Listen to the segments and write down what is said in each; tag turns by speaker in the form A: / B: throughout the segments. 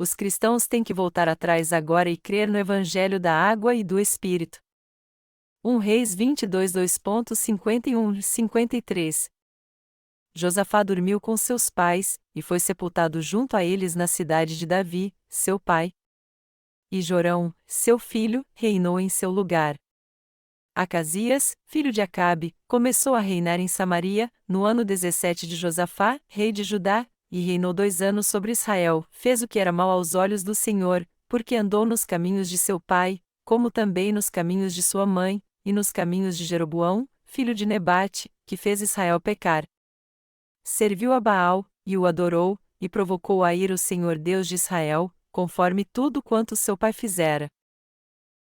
A: Os cristãos têm que voltar atrás agora e crer no Evangelho da Água e do Espírito. 1 Reis 22 2.51-53. Josafá dormiu com seus pais, e foi sepultado junto a eles na cidade de Davi, seu pai. E Jorão, seu filho, reinou em seu lugar. Acasias, filho de Acabe, começou a reinar em Samaria, no ano 17 de Josafá, rei de Judá, e reinou 2 anos sobre Israel. Fez o que era mal aos olhos do Senhor, porque andou nos caminhos de seu pai, como também nos caminhos de sua mãe, e nos caminhos de Jeroboão, filho de Nebate, que fez Israel pecar. Serviu a Baal, e o adorou, e provocou a ira o Senhor Deus de Israel, conforme tudo quanto seu pai fizera.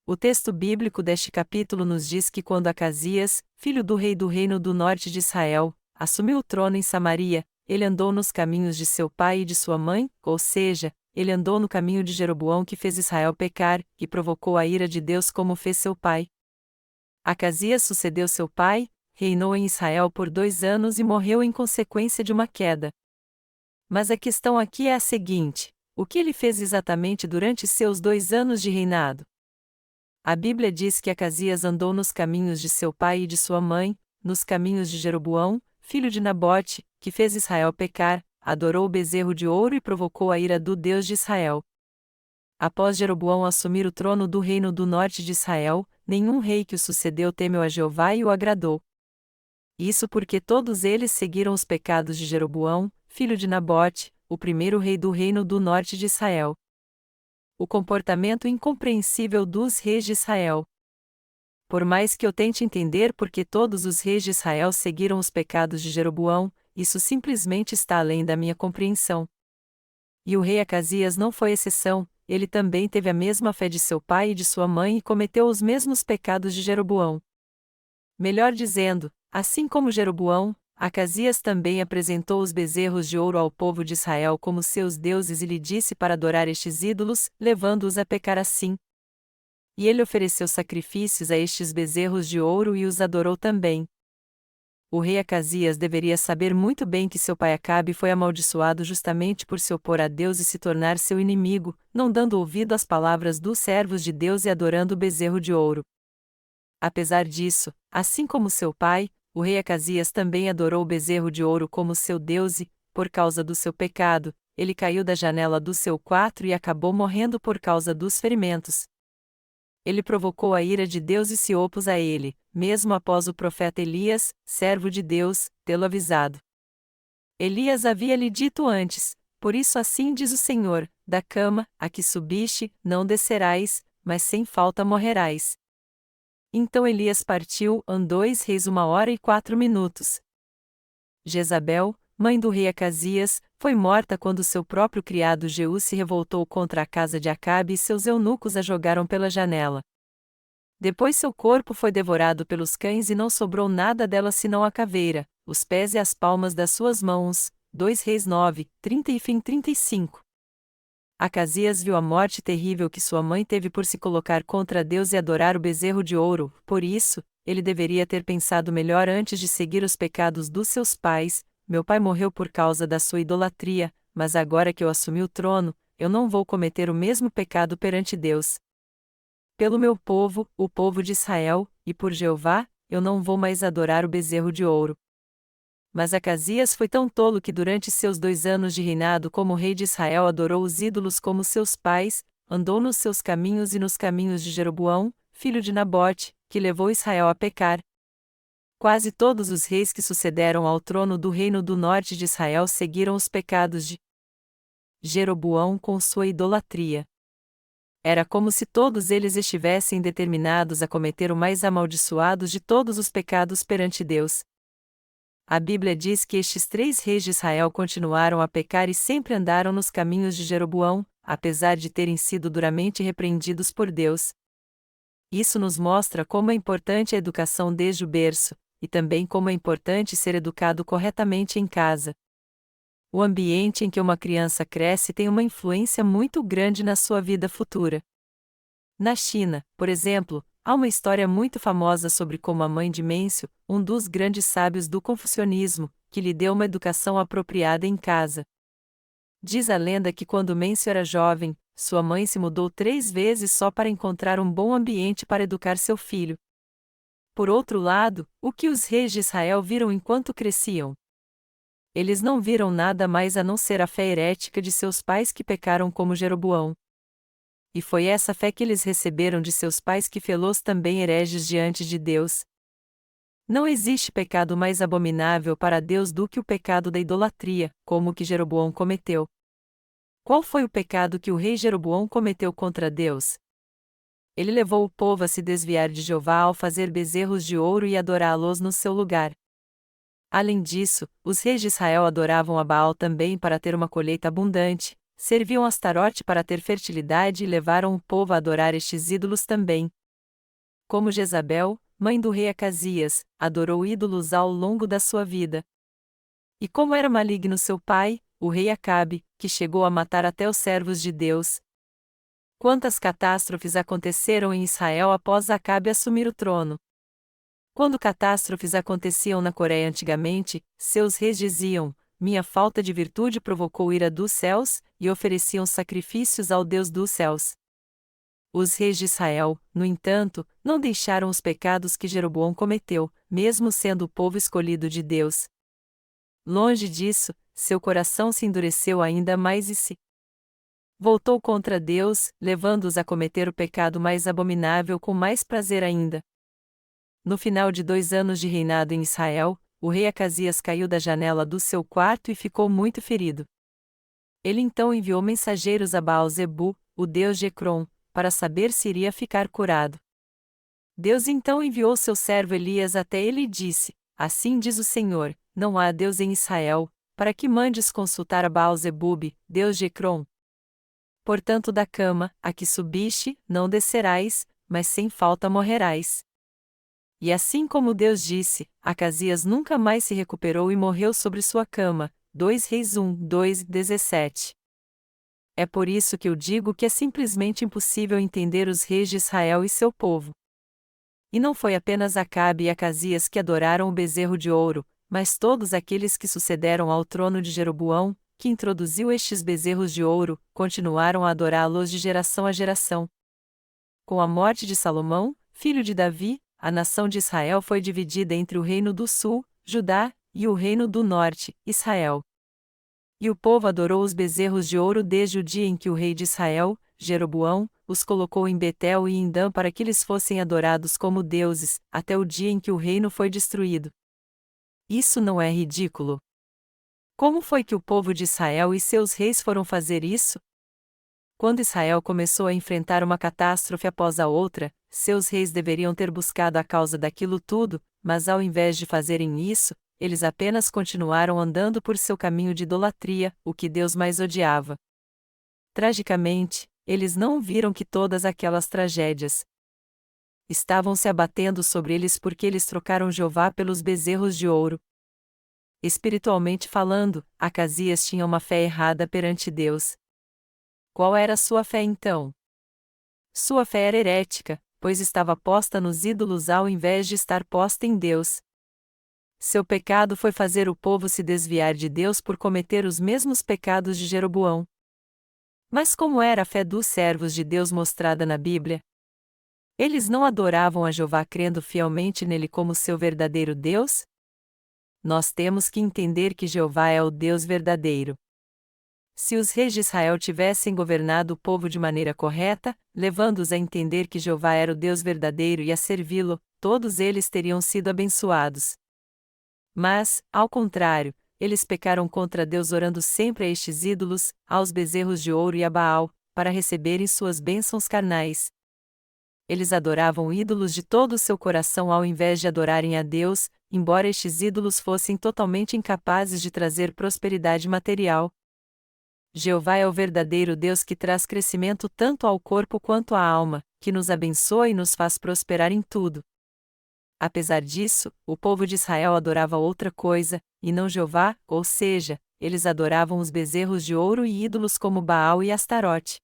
A: O texto bíblico deste capítulo nos diz que quando Acasias, filho do rei do reino do norte de Israel, assumiu o trono em Samaria, ele andou nos caminhos de seu pai e de sua mãe, ou seja, ele andou no caminho de Jeroboão que fez Israel pecar, e provocou a ira de Deus como fez seu pai. Acasias sucedeu seu pai, reinou em Israel por 2 anos e morreu em consequência de uma queda. Mas a questão aqui é a seguinte: o que ele fez exatamente durante seus 2 anos de reinado? A Bíblia diz que Acasias andou nos caminhos de seu pai e de sua mãe, nos caminhos de Jeroboão, filho de Nabote, que fez Israel pecar, adorou o bezerro de ouro e provocou a ira do Deus de Israel. Após Jeroboão assumir o trono do reino do norte de Israel, nenhum rei que o sucedeu temeu a Jeová e o agradou. Isso porque todos eles seguiram os pecados de Jeroboão, filho de Nabote, o primeiro rei do reino do norte de Israel. O comportamento incompreensível dos reis de Israel. Por mais que eu tente entender por que todos os reis de Israel seguiram os pecados de Jeroboão, isso simplesmente está além da minha compreensão. E o rei Acasias não foi exceção, ele também teve a mesma fé de seu pai e de sua mãe e cometeu os mesmos pecados de Jeroboão. Melhor dizendo, assim como Jeroboão, Acasias também apresentou os bezerros de ouro ao povo de Israel como seus deuses e lhe disse para adorar estes ídolos, levando-os a pecar assim. E ele ofereceu sacrifícios a estes bezerros de ouro e os adorou também. O rei Acasias deveria saber muito bem que seu pai Acabe foi amaldiçoado justamente por se opor a Deus e se tornar seu inimigo, não dando ouvido às palavras dos servos de Deus e adorando o bezerro de ouro. Apesar disso, assim como seu pai, o rei Acasias também adorou o bezerro de ouro como seu Deus e, por causa do seu pecado, ele caiu da janela do seu quarto e acabou morrendo por causa dos ferimentos. Ele provocou a ira de Deus e se opôs a ele, mesmo após o profeta Elias, servo de Deus, tê-lo avisado. Elias havia lhe dito antes: por isso assim diz o Senhor, da cama, a que subiste, não descerás, mas sem falta morrerás. Então Elias partiu, 2 Reis 1h04. Jezabel, mãe do rei Acasias, foi morta quando seu próprio criado Jeú se revoltou contra a casa de Acabe e seus eunucos a jogaram pela janela. Depois seu corpo foi devorado pelos cães e não sobrou nada dela senão a caveira, os pés e as palmas das suas mãos. 2 Reis 9, 30 e fim 35. Acasias viu a morte terrível que sua mãe teve por se colocar contra Deus e adorar o bezerro de ouro, por isso, ele deveria ter pensado melhor antes de seguir os pecados dos seus pais. Meu pai morreu por causa da sua idolatria, mas agora que eu assumi o trono, eu não vou cometer o mesmo pecado perante Deus. Pelo meu povo, o povo de Israel, e por Jeová, eu não vou mais adorar o bezerro de ouro. Mas Acasias foi tão tolo que durante seus 2 anos de reinado como rei de Israel adorou os ídolos como seus pais, andou nos seus caminhos e nos caminhos de Jeroboão, filho de Nabote, que levou Israel a pecar. Quase todos os reis que sucederam ao trono do reino do norte de Israel seguiram os pecados de Jeroboão com sua idolatria. Era como se todos eles estivessem determinados a cometer o mais amaldiçoado de todos os pecados perante Deus. A Bíblia diz que estes 3 reis de Israel continuaram a pecar e sempre andaram nos caminhos de Jeroboão, apesar de terem sido duramente repreendidos por Deus. Isso nos mostra como é importante a educação desde o berço, e também como é importante ser educado corretamente em casa. O ambiente em que uma criança cresce tem uma influência muito grande na sua vida futura. Na China, por exemplo, há uma história muito famosa sobre como a mãe de Mêncio, um dos grandes sábios do confucionismo, que lhe deu uma educação apropriada em casa. Diz a lenda que quando Mêncio era jovem, sua mãe se mudou 3 vezes só para encontrar um bom ambiente para educar seu filho. Por outro lado, o que os reis de Israel viram enquanto cresciam? Eles não viram nada mais a não ser a fé herética de seus pais que pecaram como Jeroboão. E foi essa fé que eles receberam de seus pais que fê-los também hereges diante de Deus. Não existe pecado mais abominável para Deus do que o pecado da idolatria, como o que Jeroboão cometeu. Qual foi o pecado que o rei Jeroboão cometeu contra Deus? Ele levou o povo a se desviar de Jeová ao fazer bezerros de ouro e adorá-los no seu lugar. Além disso, os reis de Israel adoravam a Baal também para ter uma colheita abundante, serviam a Astarote para ter fertilidade e levaram o povo a adorar estes ídolos também. Como Jezabel, mãe do rei Acasias, adorou ídolos ao longo da sua vida. E como era maligno seu pai, o rei Acabe, que chegou a matar até os servos de Deus. Quantas catástrofes aconteceram em Israel após Acabe assumir o trono? Quando catástrofes aconteciam na Coreia antigamente, seus reis diziam: minha falta de virtude provocou ira dos céus, e ofereciam sacrifícios ao Deus dos céus. Os reis de Israel, no entanto, não deixaram os pecados que Jeroboão cometeu, mesmo sendo o povo escolhido de Deus. Longe disso, seu coração se endureceu ainda mais e se voltou contra Deus, levando-os a cometer o pecado mais abominável com mais prazer ainda. No final de 2 anos de reinado em Israel, o rei Acasias caiu da janela do seu quarto e ficou muito ferido. Ele então enviou mensageiros a Baal-zebu, o deus de Ecrom, para saber se iria ficar curado. Deus então enviou seu servo Elias até ele e disse: assim diz o Senhor, não há Deus em Israel, para que mandes consultar a Baal-zebub, deus de Ecrom. Portanto da cama, a que subiste, não descerás, mas sem falta morrerás. E assim como Deus disse, Acasias nunca mais se recuperou e morreu sobre sua cama. 2 Reis 1, 2, 17. É por isso que eu digo que é simplesmente impossível entender os reis de Israel e seu povo. E não foi apenas Acabe e Acasias que adoraram o bezerro de ouro, mas todos aqueles que sucederam ao trono de Jeroboão, que introduziu estes bezerros de ouro, continuaram a adorá-los de geração a geração. Com a morte de Salomão, filho de Davi, a nação de Israel foi dividida entre o reino do sul, Judá, e o reino do norte, Israel. E o povo adorou os bezerros de ouro desde o dia em que o rei de Israel, Jeroboão, os colocou em Betel e em Dan para que eles fossem adorados como deuses, até o dia em que o reino foi destruído. Isso não é ridículo? Como foi que o povo de Israel e seus reis foram fazer isso? Quando Israel começou a enfrentar uma catástrofe após a outra, seus reis deveriam ter buscado a causa daquilo tudo, mas ao invés de fazerem isso, eles apenas continuaram andando por seu caminho de idolatria, o que Deus mais odiava. Tragicamente, eles não viram que todas aquelas tragédias estavam se abatendo sobre eles porque eles trocaram Jeová pelos bezerros de ouro. Espiritualmente falando, Acasias tinha uma fé errada perante Deus. Qual era a sua fé então? Sua fé era herética, pois estava posta nos ídolos ao invés de estar posta em Deus. Seu pecado foi fazer o povo se desviar de Deus por cometer os mesmos pecados de Jeroboão. Mas como era a fé dos servos de Deus mostrada na Bíblia? Eles não adoravam a Jeová crendo fielmente nele como seu verdadeiro Deus? Nós temos que entender que Jeová é o Deus verdadeiro. Se os reis de Israel tivessem governado o povo de maneira correta, levando-os a entender que Jeová era o Deus verdadeiro e a servi-lo, todos eles teriam sido abençoados. Mas, ao contrário, eles pecaram contra Deus orando sempre a estes ídolos, aos bezerros de ouro e a Baal, para receberem suas bênçãos carnais. Eles adoravam ídolos de todo o seu coração ao invés de adorarem a Deus, embora estes ídolos fossem totalmente incapazes de trazer prosperidade material. Jeová é o verdadeiro Deus que traz crescimento tanto ao corpo quanto à alma, que nos abençoa e nos faz prosperar em tudo. Apesar disso, o povo de Israel adorava outra coisa, e não Jeová, ou seja, eles adoravam os bezerros de ouro e ídolos como Baal e Astarote.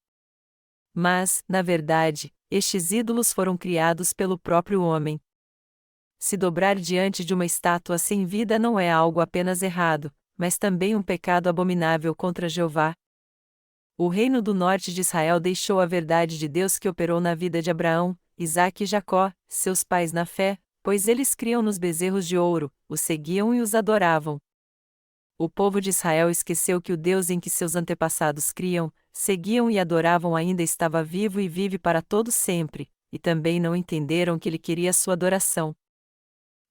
A: Mas, na verdade, estes ídolos foram criados pelo próprio homem. Se dobrar diante de uma estátua sem vida não é algo apenas errado, mas também um pecado abominável contra Jeová. O reino do norte de Israel deixou a verdade de Deus que operou na vida de Abraão, Isaque e Jacó, seus pais na fé, pois eles criam nos bezerros de ouro, os seguiam e os adoravam. O povo de Israel esqueceu que o Deus em que seus antepassados criam, seguiam e adoravam ainda estava vivo e vive para todo sempre, e também não entenderam que ele queria sua adoração.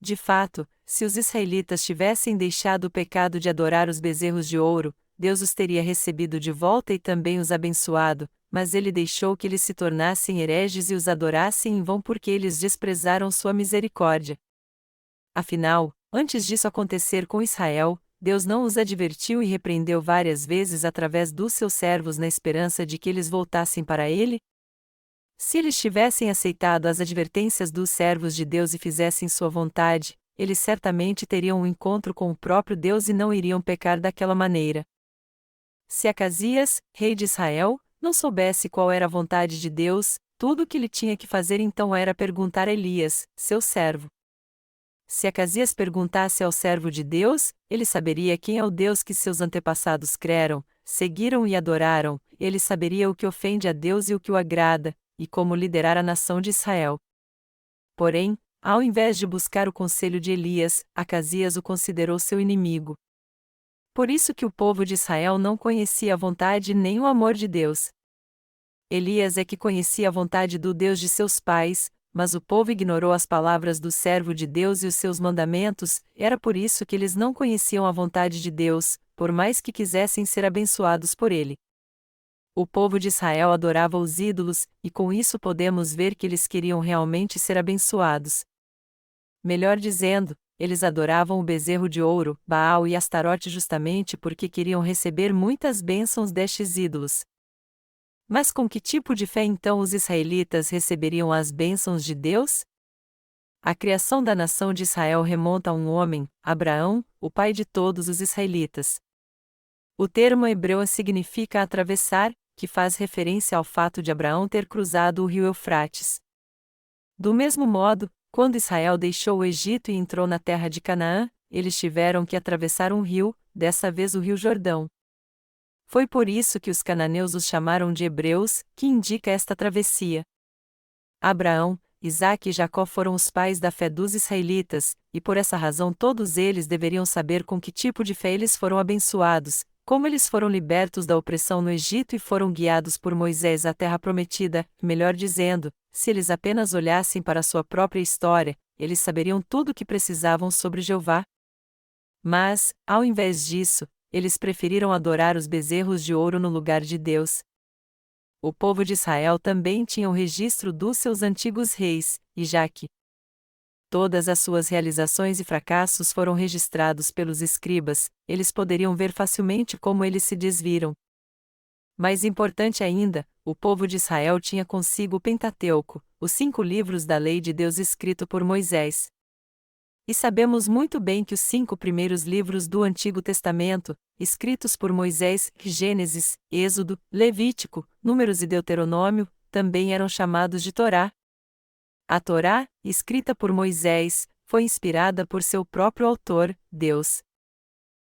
A: De fato, se os israelitas tivessem deixado o pecado de adorar os bezerros de ouro, Deus os teria recebido de volta e também os abençoado, mas ele deixou que eles se tornassem hereges e os adorassem em vão porque eles desprezaram sua misericórdia. Afinal, antes disso acontecer com Israel, Deus não os advertiu e repreendeu várias vezes através dos seus servos na esperança de que eles voltassem para ele? Se eles tivessem aceitado as advertências dos servos de Deus e fizessem sua vontade, eles certamente teriam um encontro com o próprio Deus e não iriam pecar daquela maneira. Se Acasias, rei de Israel, não soubesse qual era a vontade de Deus, tudo o que ele tinha que fazer então era perguntar a Elias, seu servo. Se Acasias perguntasse ao servo de Deus, ele saberia quem é o Deus que seus antepassados creram, seguiram e adoraram, ele saberia o que ofende a Deus e o que o agrada, e como liderar a nação de Israel. Porém, ao invés de buscar o conselho de Elias, Acasias o considerou seu inimigo. Por isso que o povo de Israel não conhecia a vontade nem o amor de Deus. Elias é que conhecia a vontade do Deus de seus pais, mas o povo ignorou as palavras do servo de Deus e os seus mandamentos, era por isso que eles não conheciam a vontade de Deus, por mais que quisessem ser abençoados por ele. O povo de Israel adorava os ídolos, e com isso podemos ver que eles queriam realmente ser abençoados. Melhor dizendo, eles adoravam o bezerro de ouro, Baal e Astarote justamente porque queriam receber muitas bênçãos destes ídolos. Mas com que tipo de fé então os israelitas receberiam as bênçãos de Deus? A criação da nação de Israel remonta a um homem, Abraão, o pai de todos os israelitas. O termo hebreu significa atravessar, que faz referência ao fato de Abraão ter cruzado o rio Eufrates. Do mesmo modo, quando Israel deixou o Egito e entrou na terra de Canaã, eles tiveram que atravessar um rio, dessa vez o rio Jordão. Foi por isso que os cananeus os chamaram de hebreus, que indica esta travessia. Abraão, Isaque e Jacó foram os pais da fé dos israelitas, e por essa razão todos eles deveriam saber com que tipo de fé eles foram abençoados, como eles foram libertos da opressão no Egito e foram guiados por Moisés à terra prometida, melhor dizendo, se eles apenas olhassem para sua própria história, eles saberiam tudo o que precisavam sobre Jeová. Mas, ao invés disso, eles preferiram adorar os bezerros de ouro no lugar de Deus. O povo de Israel também tinha o registro dos seus antigos reis, e já que todas as suas realizações e fracassos foram registrados pelos escribas, eles poderiam ver facilmente como eles se desviram. Mais importante ainda, o povo de Israel tinha consigo o Pentateuco, os 5 livros da lei de Deus escrito por Moisés. E sabemos muito bem que os 5 primeiros livros do Antigo Testamento, escritos por Moisés, Gênesis, Êxodo, Levítico, Números e Deuteronômio, também eram chamados de Torá. A Torá, escrita por Moisés, foi inspirada por seu próprio autor, Deus.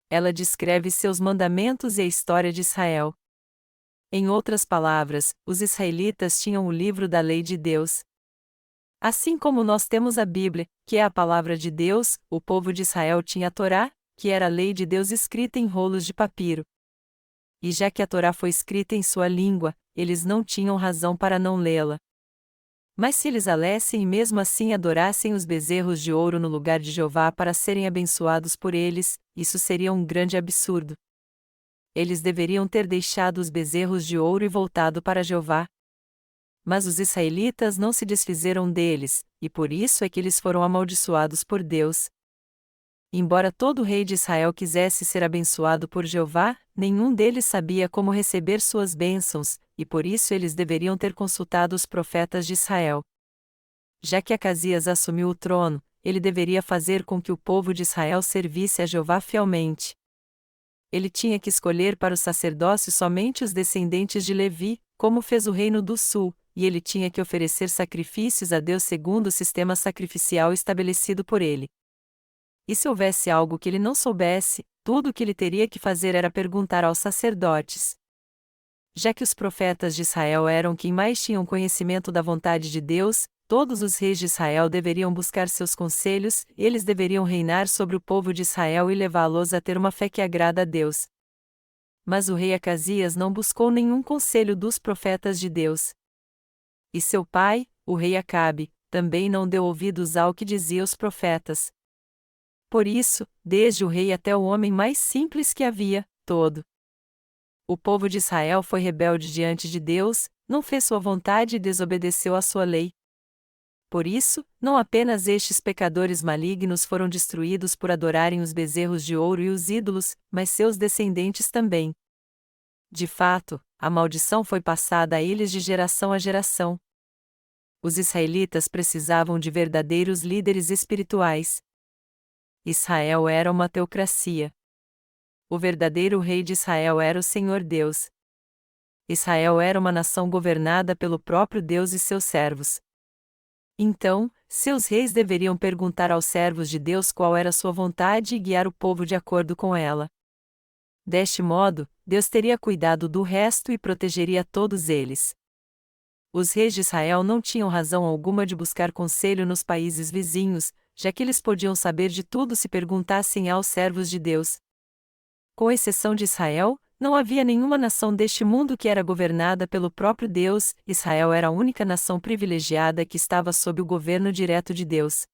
A: Ela descreve seus mandamentos e a história de Israel. Em outras palavras, os israelitas tinham o livro da lei de Deus. Assim como nós temos a Bíblia, que é a palavra de Deus, o povo de Israel tinha a Torá, que era a lei de Deus escrita em rolos de papiro. E já que a Torá foi escrita em sua língua, eles não tinham razão para não lê-la. Mas se eles a lessem e mesmo assim adorassem os bezerros de ouro no lugar de Jeová para serem abençoados por eles, isso seria um grande absurdo. Eles deveriam ter deixado os bezerros de ouro e voltado para Jeová. Mas os israelitas não se desfizeram deles, e por isso é que eles foram amaldiçoados por Deus. Embora todo rei de Israel quisesse ser abençoado por Jeová, nenhum deles sabia como receber suas bênçãos, e por isso eles deveriam ter consultado os profetas de Israel. Já que Acasias assumiu o trono, ele deveria fazer com que o povo de Israel servisse a Jeová fielmente. Ele tinha que escolher para o sacerdócio somente os descendentes de Levi, como fez o reino do sul, e ele tinha que oferecer sacrifícios a Deus segundo o sistema sacrificial estabelecido por ele. E se houvesse algo que ele não soubesse, tudo o que ele teria que fazer era perguntar aos sacerdotes. já que os profetas de Israel eram quem mais tinham conhecimento da vontade de Deus, todos os reis de Israel deveriam buscar seus conselhos, eles deveriam reinar sobre o povo de Israel e levá-los a ter uma fé que agrada a Deus. Mas o rei Acasias não buscou nenhum conselho dos profetas de Deus. E seu pai, o rei Acabe, também não deu ouvidos ao que diziam os profetas. Por isso, desde o rei até o homem mais simples que havia, todo o povo de Israel foi rebelde diante de Deus, não fez sua vontade e desobedeceu à sua lei. Por isso, não apenas estes pecadores malignos foram destruídos por adorarem os bezerros de ouro e os ídolos, mas seus descendentes também. De fato, a maldição foi passada a eles de geração a geração. Os israelitas precisavam de verdadeiros líderes espirituais. Israel era uma teocracia. O verdadeiro rei de Israel era o Senhor Deus. Israel era uma nação governada pelo próprio Deus e seus servos. Então, seus reis deveriam perguntar aos servos de Deus qual era sua vontade e guiar o povo de acordo com ela. Deste modo, Deus teria cuidado do resto e protegeria todos eles. Os reis de Israel não tinham razão alguma de buscar conselho nos países vizinhos, já que eles podiam saber de tudo se perguntassem aos servos de Deus. Com exceção de Israel, não havia nenhuma nação deste mundo que era governada pelo próprio Deus. Israel era a única nação privilegiada que estava sob o governo direto de Deus.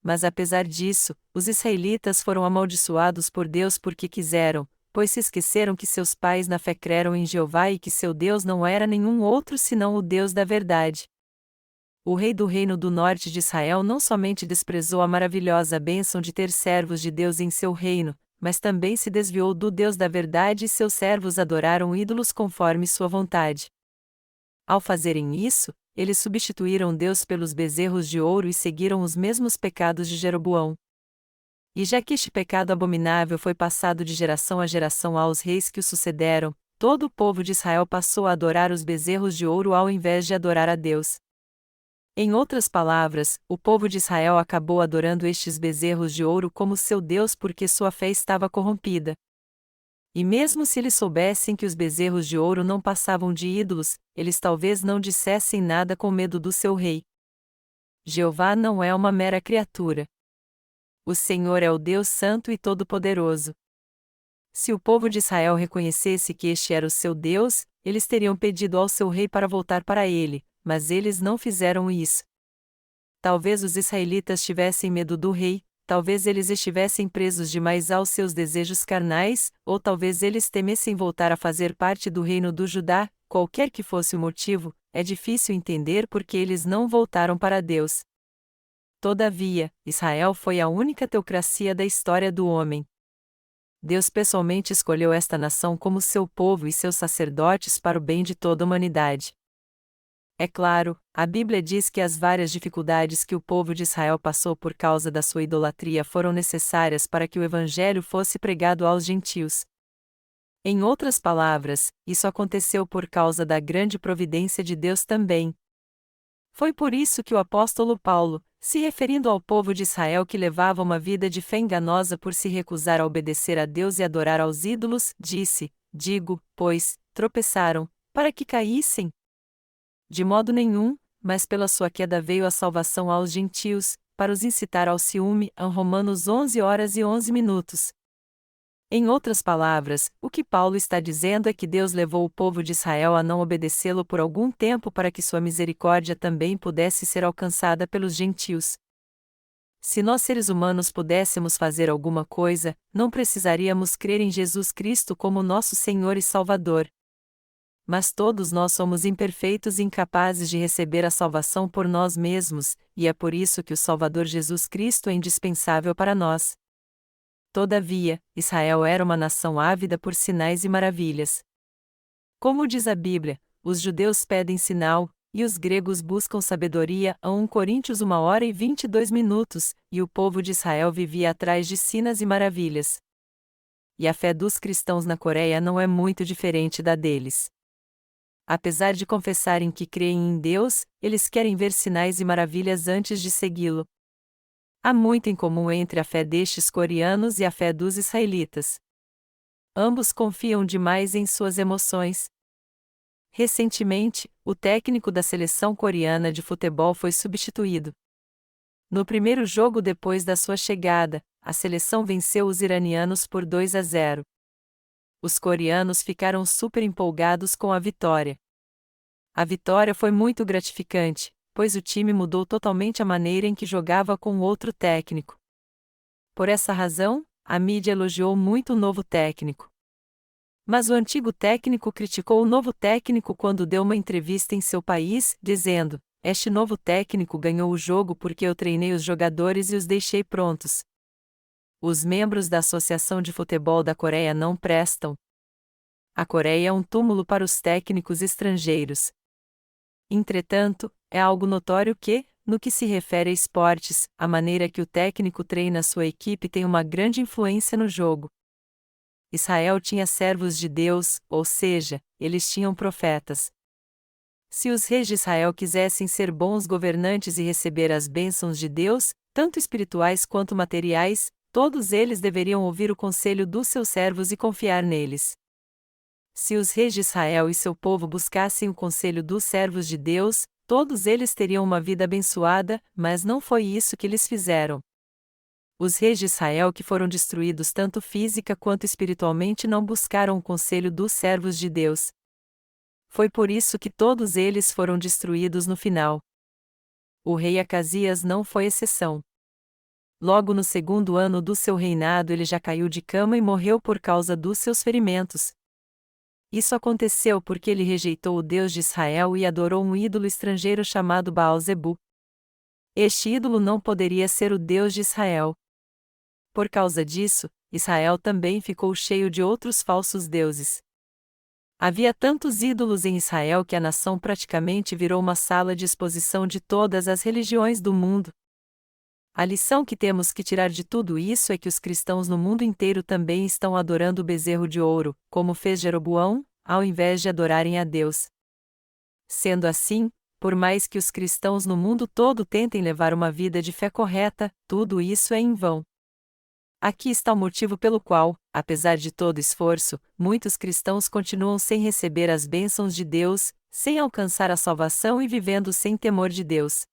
A: Mas apesar disso, os israelitas foram amaldiçoados por Deus porque quiseram, pois se esqueceram que seus pais na fé creram em Jeová e que seu Deus não era nenhum outro senão o Deus da verdade. O rei do reino do norte de Israel não somente desprezou a maravilhosa bênção de ter servos de Deus em seu reino, mas também se desviou do Deus da verdade e seus servos adoraram ídolos conforme sua vontade. Ao fazerem isso, eles substituíram Deus pelos bezerros de ouro e seguiram os mesmos pecados de Jeroboão. E já que este pecado abominável foi passado de geração a geração aos reis que o sucederam, todo o povo de Israel passou a adorar os bezerros de ouro ao invés de adorar a Deus. Em outras palavras, o povo de Israel acabou adorando estes bezerros de ouro como seu Deus porque sua fé estava corrompida. E mesmo se eles soubessem que os bezerros de ouro não passavam de ídolos, eles talvez não dissessem nada com medo do seu rei. Jeová não é uma mera criatura. O Senhor é o Deus Santo e Todo-Poderoso. Se o povo de Israel reconhecesse que este era o seu Deus, eles teriam pedido ao seu rei para voltar para ele, mas eles não fizeram isso. Talvez os israelitas tivessem medo do rei, talvez eles estivessem presos demais aos seus desejos carnais, ou talvez eles temessem voltar a fazer parte do reino do Judá. Qualquer que fosse o motivo, é difícil entender por que eles não voltaram para Deus. Todavia, Israel foi a única teocracia da história do homem. Deus pessoalmente escolheu esta nação como seu povo e seus sacerdotes para o bem de toda a humanidade. É claro, a Bíblia diz que as várias dificuldades que o povo de Israel passou por causa da sua idolatria foram necessárias para que o Evangelho fosse pregado aos gentios. Em outras palavras, isso aconteceu por causa da grande providência de Deus também. Foi por isso que o apóstolo Paulo, se referindo ao povo de Israel que levava uma vida de fé enganosa por se recusar a obedecer a Deus e adorar aos ídolos, disse: digo, pois, tropeçaram, para que caíssem? De modo nenhum, mas pela sua queda veio a salvação aos gentios, para os incitar ao ciúme. Romanos 11h11. Em outras palavras, o que Paulo está dizendo é que Deus levou o povo de Israel a não obedecê-lo por algum tempo para que sua misericórdia também pudesse ser alcançada pelos gentios. Se nós seres humanos pudéssemos fazer alguma coisa, não precisaríamos crer em Jesus Cristo como nosso Senhor e Salvador. Mas todos nós somos imperfeitos e incapazes de receber a salvação por nós mesmos, e é por isso que o Salvador Jesus Cristo é indispensável para nós. Todavia, Israel era uma nação ávida por sinais e maravilhas. Como diz a Bíblia, os judeus pedem sinal, e os gregos buscam sabedoria. 1 Coríntios 1h22, e o povo de Israel vivia atrás de sinas e maravilhas. E a fé dos cristãos na Coreia não é muito diferente da deles. Apesar de confessarem que creem em Deus, eles querem ver sinais e maravilhas antes de segui-lo. Há muito em comum entre a fé destes coreanos e a fé dos israelitas. Ambos confiam demais em suas emoções. Recentemente, o técnico da seleção coreana de futebol foi substituído. No primeiro jogo depois da sua chegada, a seleção venceu os iranianos por 2-0. Os coreanos ficaram super empolgados com a vitória. A vitória foi muito gratificante, pois o time mudou totalmente a maneira em que jogava com outro técnico. Por essa razão, a mídia elogiou muito o novo técnico. Mas o antigo técnico criticou o novo técnico quando deu uma entrevista em seu país, dizendo: "Este novo técnico ganhou o jogo porque eu treinei os jogadores e os deixei prontos. Os membros da Associação de Futebol da Coreia não prestam. A Coreia é um túmulo para os técnicos estrangeiros." Entretanto, é algo notório que, no que se refere a esportes, a maneira que o técnico treina sua equipe tem uma grande influência no jogo. Israel tinha servos de Deus, ou seja, eles tinham profetas. Se os reis de Israel quisessem ser bons governantes e receber as bênçãos de Deus, tanto espirituais quanto materiais, todos eles deveriam ouvir o conselho dos seus servos e confiar neles. Se os reis de Israel e seu povo buscassem o conselho dos servos de Deus, todos eles teriam uma vida abençoada, mas não foi isso que eles fizeram. Os reis de Israel que foram destruídos tanto física quanto espiritualmente não buscaram o conselho dos servos de Deus. Foi por isso que todos eles foram destruídos no final. O rei Acasias não foi exceção. Logo no segundo ano do seu reinado ele já caiu de cama e morreu por causa dos seus ferimentos. Isso aconteceu porque ele rejeitou o Deus de Israel e adorou um ídolo estrangeiro chamado Baal-zebu. Este ídolo não poderia ser o Deus de Israel. Por causa disso, Israel também ficou cheio de outros falsos deuses. Havia tantos ídolos em Israel que a nação praticamente virou uma sala de exposição de todas as religiões do mundo. A lição que temos que tirar de tudo isso é que os cristãos no mundo inteiro também estão adorando o bezerro de ouro, como fez Jeroboão, ao invés de adorarem a Deus. Sendo assim, por mais que os cristãos no mundo todo tentem levar uma vida de fé correta, tudo isso é em vão. Aqui está o motivo pelo qual, apesar de todo esforço, muitos cristãos continuam sem receber as bênçãos de Deus, sem alcançar a salvação e vivendo sem temor de Deus.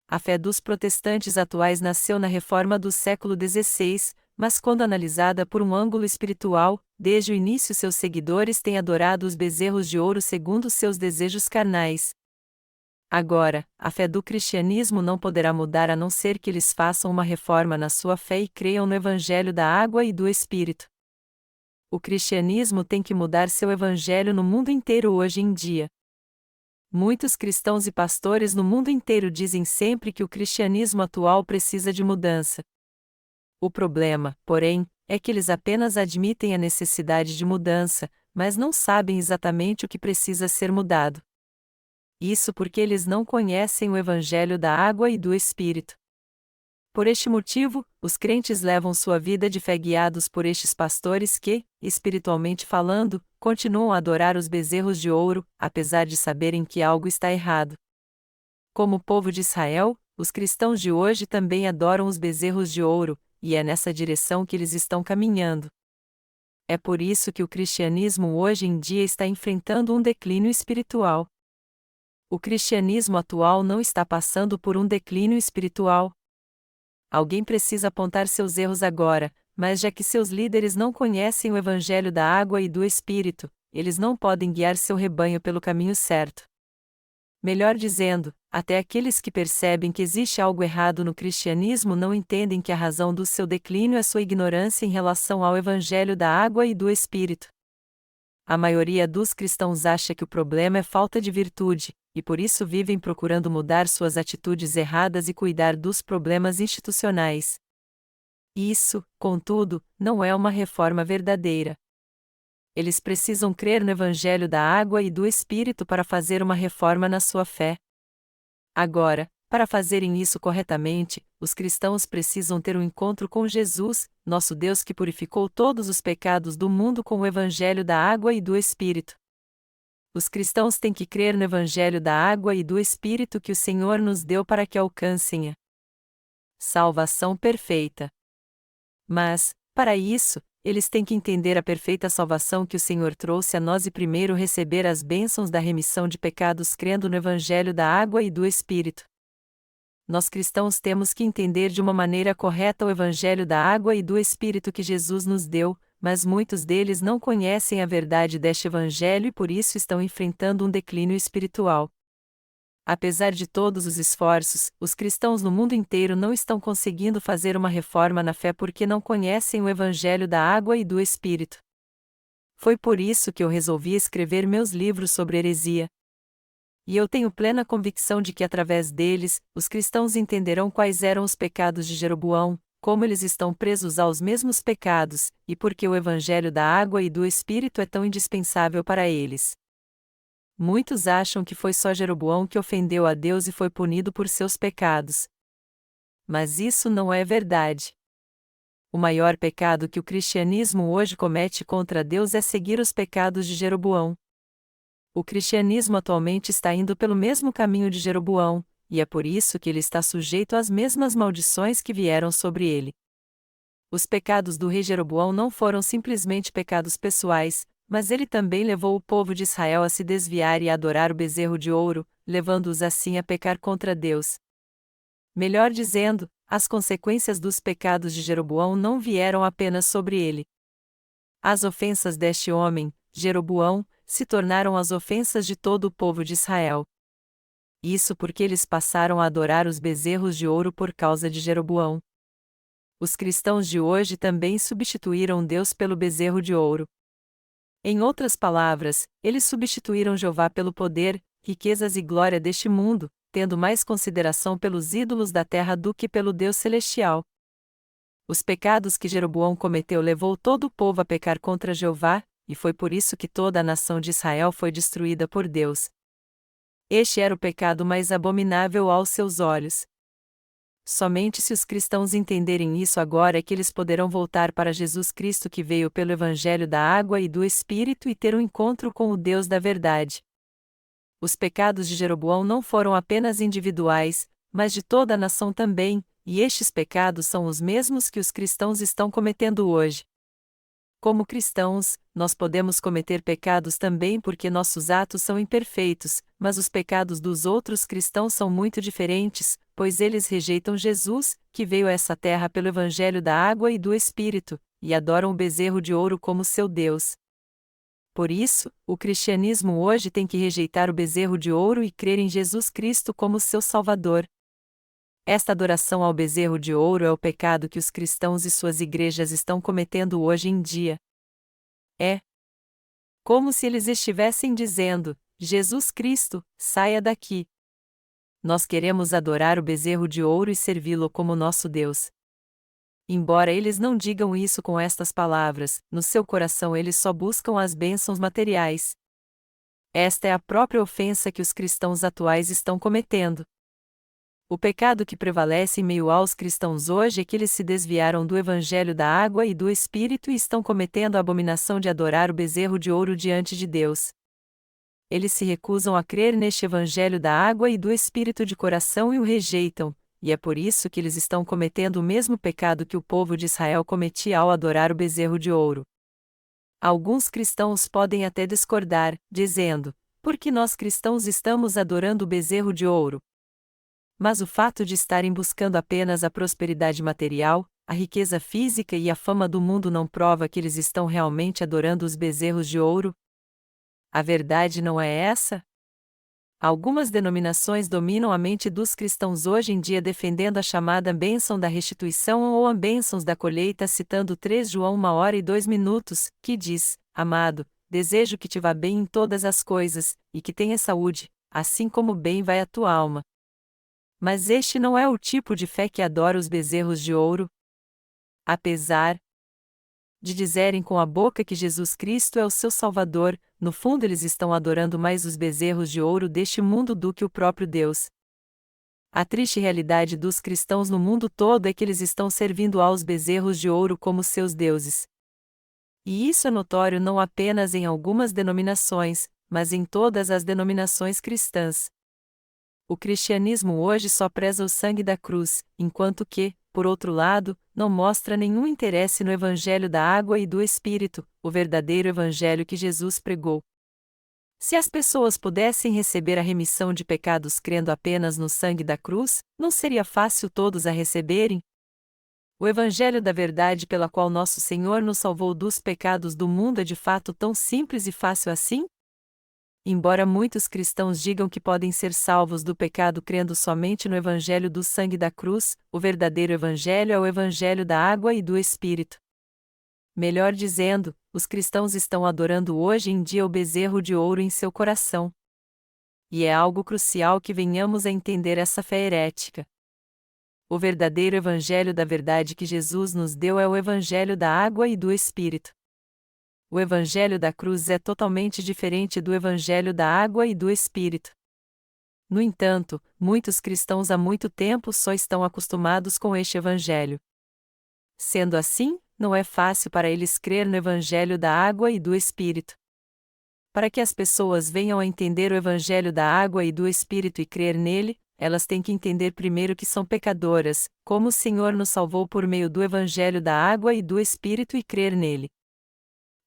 A: A fé dos protestantes atuais nasceu na reforma do século XVI, mas quando analisada por um ângulo espiritual, desde o início seus seguidores têm adorado os bezerros de ouro segundo seus desejos carnais. Agora, a fé do cristianismo não poderá mudar a não ser que eles façam uma reforma na sua fé e creiam no Evangelho da água e do Espírito. O cristianismo tem que mudar seu evangelho no mundo inteiro hoje em dia. Muitos cristãos e pastores no mundo inteiro dizem sempre que o cristianismo atual precisa de mudança. O problema, porém, é que eles apenas admitem a necessidade de mudança, mas não sabem exatamente o que precisa ser mudado. Isso porque eles não conhecem o Evangelho da água e do Espírito. Por este motivo, os crentes levam sua vida de fé guiados por estes pastores que, espiritualmente falando, continuam a adorar os bezerros de ouro, apesar de saberem que algo está errado. Como o povo de Israel, os cristãos de hoje também adoram os bezerros de ouro, e é nessa direção que eles estão caminhando. É por isso que o cristianismo hoje em dia está enfrentando um declínio espiritual. O cristianismo atual não está passando por um declínio espiritual. Alguém precisa apontar seus erros agora, mas já que seus líderes não conhecem o Evangelho da água e do Espírito, eles não podem guiar seu rebanho pelo caminho certo. Melhor dizendo, até aqueles que percebem que existe algo errado no cristianismo não entendem que a razão do seu declínio é sua ignorância em relação ao Evangelho da água e do Espírito. A maioria dos cristãos acha que o problema é falta de virtude, e por isso vivem procurando mudar suas atitudes erradas e cuidar dos problemas institucionais. Isso, contudo, não é uma reforma verdadeira. Eles precisam crer no Evangelho da água e do Espírito para fazer uma reforma na sua fé. Agora, para fazerem isso corretamente, os cristãos precisam ter um encontro com Jesus, nosso Deus que purificou todos os pecados do mundo com o Evangelho da água e do Espírito. Os cristãos têm que crer no Evangelho da água e do Espírito que o Senhor nos deu para que alcancem a salvação perfeita. Mas, para isso, eles têm que entender a perfeita salvação que o Senhor trouxe a nós e primeiro receber as bênçãos da remissão de pecados crendo no Evangelho da água e do Espírito. Nós cristãos temos que entender de uma maneira correta o Evangelho da água e do Espírito que Jesus nos deu, mas muitos deles não conhecem a verdade deste Evangelho e por isso estão enfrentando um declínio espiritual. Apesar de todos os esforços, os cristãos no mundo inteiro não estão conseguindo fazer uma reforma na fé porque não conhecem o Evangelho da água e do Espírito. Foi por isso que eu resolvi escrever meus livros sobre heresia. E eu tenho plena convicção de que através deles, os cristãos entenderão quais eram os pecados de Jeroboão, como eles estão presos aos mesmos pecados, e por que o Evangelho da água e do Espírito é tão indispensável para eles. Muitos acham que foi só Jeroboão que ofendeu a Deus e foi punido por seus pecados. Mas isso não é verdade. O maior pecado que o cristianismo hoje comete contra Deus é seguir os pecados de Jeroboão. O cristianismo atualmente está indo pelo mesmo caminho de Jeroboão, e é por isso que ele está sujeito às mesmas maldições que vieram sobre ele. Os pecados do rei Jeroboão não foram simplesmente pecados pessoais, mas ele também levou o povo de Israel a se desviar e a adorar o bezerro de ouro, levando-os assim a pecar contra Deus. Melhor dizendo, as consequências dos pecados de Jeroboão não vieram apenas sobre ele. As ofensas deste homem, Jeroboão, se tornaram as ofensas de todo o povo de Israel. Isso porque eles passaram a adorar os bezerros de ouro por causa de Jeroboão. Os cristãos de hoje também substituíram Deus pelo bezerro de ouro. Em outras palavras, eles substituíram Jeová pelo poder, riquezas e glória deste mundo, tendo mais consideração pelos ídolos da terra do que pelo Deus celestial. Os pecados que Jeroboão cometeu levou todo o povo a pecar contra Jeová, e foi por isso que toda a nação de Israel foi destruída por Deus. Este era o pecado mais abominável aos seus olhos. Somente se os cristãos entenderem isso agora é que eles poderão voltar para Jesus Cristo que veio pelo Evangelho da água e do Espírito e ter um encontro com o Deus da verdade. Os pecados de Jeroboão não foram apenas individuais, mas de toda a nação também, e estes pecados são os mesmos que os cristãos estão cometendo hoje. Como cristãos, nós podemos cometer pecados também porque nossos atos são imperfeitos, mas os pecados dos outros cristãos são muito diferentes, pois eles rejeitam Jesus, que veio a essa terra pelo Evangelho da água e do Espírito, e adoram o bezerro de ouro como seu Deus. Por isso, o cristianismo hoje tem que rejeitar o bezerro de ouro e crer em Jesus Cristo como seu Salvador. Esta adoração ao bezerro de ouro é o pecado que os cristãos e suas igrejas estão cometendo hoje em dia. É como se eles estivessem dizendo: Jesus Cristo, saia daqui. Nós queremos adorar o bezerro de ouro e servi-lo como nosso Deus. Embora eles não digam isso com estas palavras, no seu coração eles só buscam as bênçãos materiais. Esta é a própria ofensa que os cristãos atuais estão cometendo. O pecado que prevalece em meio aos cristãos hoje é que eles se desviaram do Evangelho da água e do Espírito e estão cometendo a abominação de adorar o bezerro de ouro diante de Deus. Eles se recusam a crer neste Evangelho da água e do Espírito de coração e o rejeitam, e é por isso que eles estão cometendo o mesmo pecado que o povo de Israel cometia ao adorar o bezerro de ouro. Alguns cristãos podem até discordar, dizendo: por que nós cristãos estamos adorando o bezerro de ouro? Mas o fato de estarem buscando apenas a prosperidade material, a riqueza física e a fama do mundo não prova que eles estão realmente adorando os bezerros de ouro? A verdade não é essa? Algumas denominações dominam a mente dos cristãos hoje em dia defendendo a chamada bênção da restituição ou a bênçãos da colheita citando 3 João 1h02, que diz: Amado, desejo que te vá bem em todas as coisas, e que tenha saúde, assim como bem vai a tua alma. Mas este não é o tipo de fé que adora os bezerros de ouro. Apesar de dizerem com a boca que Jesus Cristo é o seu Salvador, no fundo eles estão adorando mais os bezerros de ouro deste mundo do que o próprio Deus. A triste realidade dos cristãos no mundo todo é que eles estão servindo aos bezerros de ouro como seus deuses. E isso é notório não apenas em algumas denominações, mas em todas as denominações cristãs. O cristianismo hoje só preza o sangue da cruz, enquanto que, por outro lado, não mostra nenhum interesse no Evangelho da água e do Espírito, o verdadeiro Evangelho que Jesus pregou. Se as pessoas pudessem receber a remissão de pecados crendo apenas no sangue da cruz, não seria fácil todos a receberem? O Evangelho da verdade pela qual nosso Senhor nos salvou dos pecados do mundo é de fato tão simples e fácil assim? Embora muitos cristãos digam que podem ser salvos do pecado crendo somente no Evangelho do sangue da cruz, o verdadeiro Evangelho é o Evangelho da água e do Espírito. Melhor dizendo, os cristãos estão adorando hoje em dia o bezerro de ouro em seu coração. E é algo crucial que venhamos a entender essa fé herética. O verdadeiro Evangelho da verdade que Jesus nos deu é o Evangelho da água e do Espírito. O Evangelho da cruz é totalmente diferente do Evangelho da água e do Espírito. No entanto, muitos cristãos há muito tempo só estão acostumados com este Evangelho. Sendo assim, não é fácil para eles crer no Evangelho da água e do Espírito. Para que as pessoas venham a entender o Evangelho da água e do Espírito e crer nele, elas têm que entender primeiro que são pecadoras, como o Senhor nos salvou por meio do Evangelho da água e do Espírito e crer nele.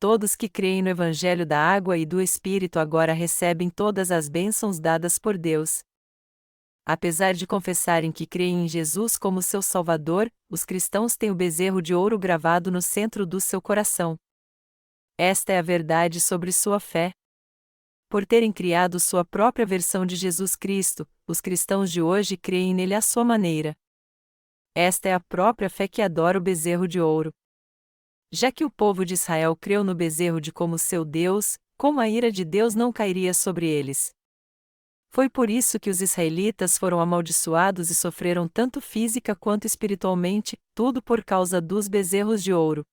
A: Todos que creem no Evangelho da água e do Espírito agora recebem todas as bênçãos dadas por Deus. Apesar de confessarem que creem em Jesus como seu Salvador, os cristãos têm o bezerro de ouro gravado no centro do seu coração. Esta é a verdade sobre sua fé. Por terem criado sua própria versão de Jesus Cristo, os cristãos de hoje creem nele à sua maneira. Esta é a própria fé que adora o bezerro de ouro. Já que o povo de Israel creu no bezerro de como seu Deus, como a ira de Deus não cairia sobre eles? Foi por isso que os israelitas foram amaldiçoados e sofreram tanto física quanto espiritualmente, tudo por causa dos bezerros de ouro.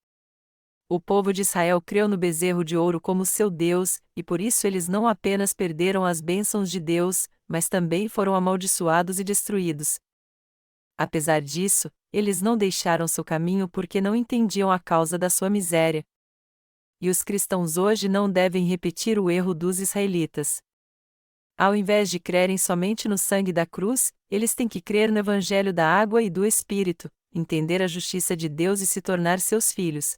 A: O povo de Israel creu no bezerro de ouro como seu Deus, e por isso eles não apenas perderam as bênçãos de Deus, mas também foram amaldiçoados e destruídos. Apesar disso, eles não deixaram seu caminho porque não entendiam a causa da sua miséria. E os cristãos hoje não devem repetir o erro dos israelitas. Ao invés de crerem somente no sangue da cruz, eles têm que crer no Evangelho da água e do Espírito, entender a justiça de Deus e se tornar seus filhos.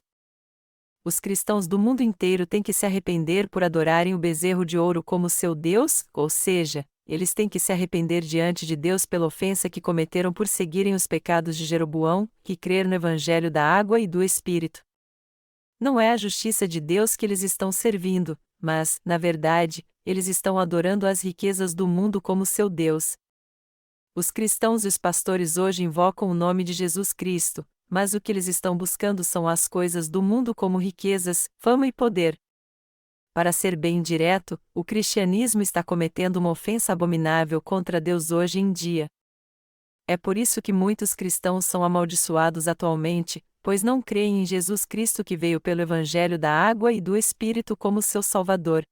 A: Os cristãos do mundo inteiro têm que se arrepender por adorarem o bezerro de ouro como seu Deus, ou seja, eles têm que se arrepender diante de Deus pela ofensa que cometeram por seguirem os pecados de Jeroboão, e crer no Evangelho da água e do Espírito. Não é a justiça de Deus que eles estão servindo, mas, na verdade, eles estão adorando as riquezas do mundo como seu Deus. Os cristãos e os pastores hoje invocam o nome de Jesus Cristo, mas o que eles estão buscando são as coisas do mundo como riquezas, fama e poder. Para ser bem direto, o cristianismo está cometendo uma ofensa abominável contra Deus hoje em dia. É por isso que muitos cristãos são amaldiçoados atualmente, pois não creem em Jesus Cristo que veio pelo Evangelho da água e do Espírito como seu Salvador.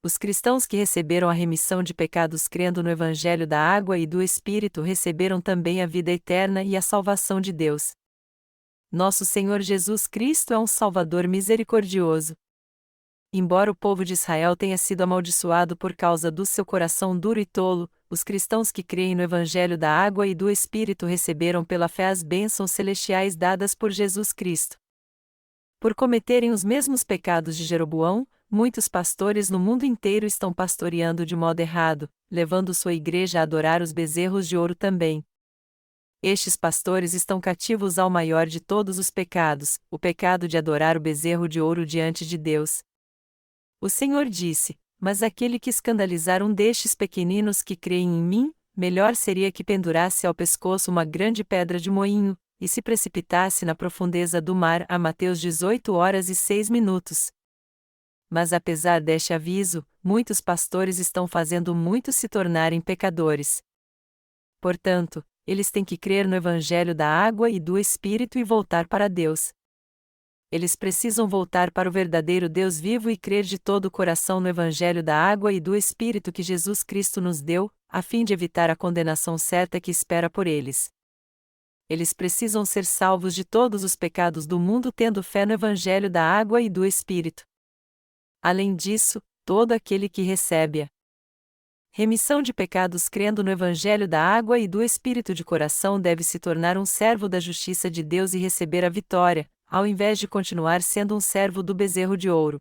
A: Os cristãos que receberam a remissão de pecados crendo no Evangelho da água e do Espírito receberam também a vida eterna e a salvação de Deus. Nosso Senhor Jesus Cristo é um Salvador misericordioso. Embora o povo de Israel tenha sido amaldiçoado por causa do seu coração duro e tolo, os cristãos que creem no Evangelho da água e do Espírito receberam pela fé as bênçãos celestiais dadas por Jesus Cristo. Por cometerem os mesmos pecados de Jeroboão, muitos pastores no mundo inteiro estão pastoreando de modo errado, levando sua igreja a adorar os bezerros de ouro também. Estes pastores estão cativos ao maior de todos os pecados, o pecado de adorar o bezerro de ouro diante de Deus. O Senhor disse: "Mas aquele que escandalizar um destes pequeninos que creem em mim, melhor seria que pendurasse ao pescoço uma grande pedra de moinho, e se precipitasse na profundeza do mar." A Mateus 18h06. Mas apesar deste aviso, muitos pastores estão fazendo muitos se tornarem pecadores. Portanto, eles têm que crer no Evangelho da água e do Espírito e voltar para Deus. Eles precisam voltar para o verdadeiro Deus vivo e crer de todo o coração no Evangelho da água e do Espírito que Jesus Cristo nos deu, a fim de evitar a condenação certa que espera por eles. Eles precisam ser salvos de todos os pecados do mundo tendo fé no Evangelho da água e do Espírito. Além disso, todo aquele que recebe a remissão de pecados crendo no Evangelho da água e do Espírito de coração deve se tornar um servo da justiça de Deus e receber a vitória, ao invés de continuar sendo um servo do bezerro de ouro.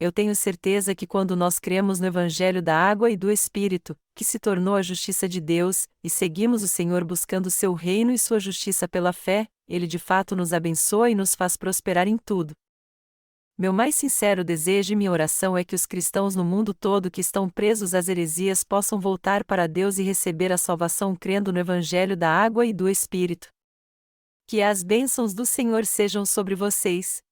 A: Eu tenho certeza que quando nós cremos no Evangelho da água e do Espírito, que se tornou a justiça de Deus, e seguimos o Senhor buscando seu reino e sua justiça pela fé, Ele de fato nos abençoa e nos faz prosperar em tudo. Meu mais sincero desejo e minha oração é que os cristãos no mundo todo que estão presos às heresias possam voltar para Deus e receber a salvação crendo no Evangelho da água e do Espírito. Que as bênçãos do Senhor sejam sobre vocês.